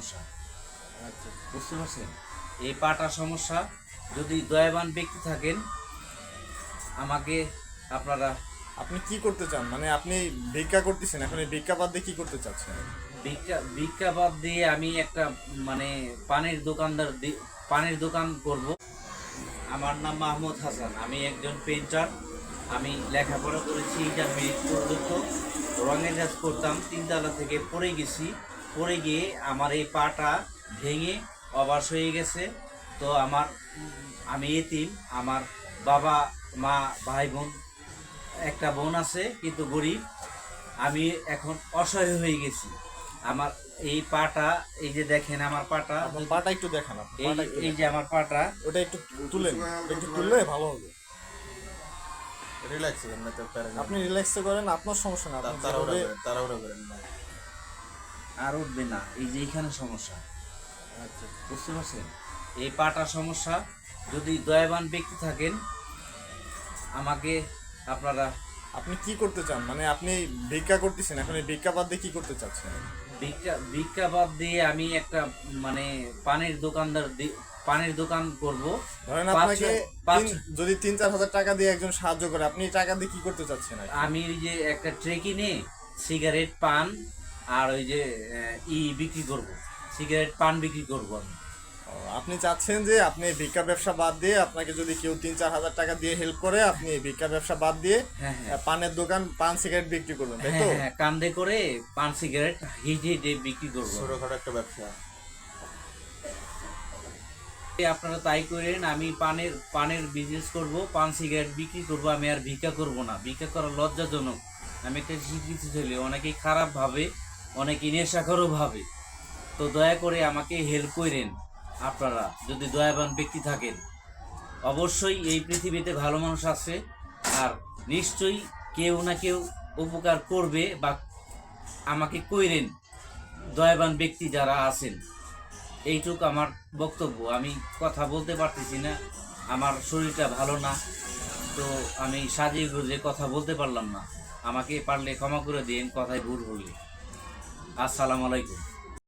সমস্যা। আচ্ছা বুঝতে পারছেন? এই পাটার সমস্যা, যদি দয়াবান ব্যক্তি থাকেন আমাকে আপনারা। আপনি কি করতে চান? মানে আপনি ভিক্ষা করতেছেন, এখন এই ভিক্ষা বাদ দিয়ে কি করতে চাচ্ছেন? ভিক্ষা ভিক্ষা বাদ দিয়ে আমি একটা মানে পানির দোকান করব। আমার নাম মাহমুদ হাসান, আমি একজন পেইন্টার। আমি লেখাপড়া করেছি ইন্টারমিডিয়েট পর্যন্ত। রঙের কাজ করতাম, তিনতলা থেকে পড়ে গেছি। পড়ে গিয়ে আমার এই পাটা ভেঙে অবাস হয়ে গেছে। তো আমি এতিম। আমার বাবা মা ভাই বোন, একটা বোন আছে কিন্তু গরিব। আমি এখন অসহায় হয়ে গেছি। আমার এই পাটা, এই যে দেখেন আমার পাটা, আপনার পাটা একটু দেখান, এই এই যে আমার পাটা, ওটা একটু তুলেন, একটু তুললে ভালো হবে। রিল্যাক্স করেন না, তো প্যারা আপনি রিল্যাক্স করেন, আপনার সমস্যা না। আপনি তাড়াহুড়া করেন না। আর উঠবে না। এই যে এইখানে সমস্যা। আচ্ছা বুঝতে পারছেন? এই পাটার সমস্যা, যদি দয়াবান ব্যক্তি থাকেন আমাকে আপনারা। আপনি কি করতে চান? মানে আপনি ভিক্ষা করতেছেন, এখন এই ভিক্ষা বাদ দিয়ে কি করতে চাচ্ছেন? ভিক্ষা বাদ দিয়ে আমি একটা মানে পানির দোকান করব। ধরেন পাঁচ আপনাকে পাঁচ- যদি 3-4 হাজার টাকা দিয়ে একজন সাহায্য করে, আপনি এই টাকা দিয়ে কি করতে চাচ্ছেন? আমি ওই যে একটা ট্রে কিনে সিগারেট পান আর ওই যে বিক্রি করব, সিগারেট পান বিক্রি করব আমি। আপনি চাচ্ছেন যে আপনি এই ভিক্ষা ব্যবসা বাদ দিয়ে, আপনাকে যদি কেউ 3-4 হাজার টাকা দিয়ে হেল্প করে, আপনি এই ভিক্ষা ব্যবসা বাদ দিয়ে হ্যাঁ হ্যাঁ পানের দোকান, পান সিগারেট বিক্রি করবেন, তাই তো? হ্যাঁ হ্যাঁ, কান্দে করে পান সিগারেট হিটে বিক্রি করব। ছোটখাটো একটা ব্যবসা। আপনারা তাই করেন। আমি পানের বিজনেস করব, পান সিগারেট বিক্রি করব। আমি আর ভিক্ষা করব না। ভিক্ষা করা লজ্জাজনক। আমি একটা স্বীকৃতি ছেলে, অনেকেই খারাপ ভাবে, অনেকেই নেশাখোরও ভাবে। তো দয়া করে আমাকে হেল্প করেন আপনারা, যদি দয়াবান ব্যক্তি থাকেন। অবশ্যই এই পৃথিবীতে ভালো মানুষ আছে, আর নিশ্চয়ই কেউ না কেউ উপকার করবে, বা আমাকে কইরেন দয়াবান ব্যক্তি যারা আছেন। এইটুকু আমার বক্তব্য। আমি কথা বলতে পারতেছি না, আমার শরীরটা ভালো না, তো আমি সাজিয়ে গুজে কথা বলতে পারলাম না। আমাকে পারলে ক্ষমা করে দিন কথায় ভুল বললে। আসসালামু আলাইকুম।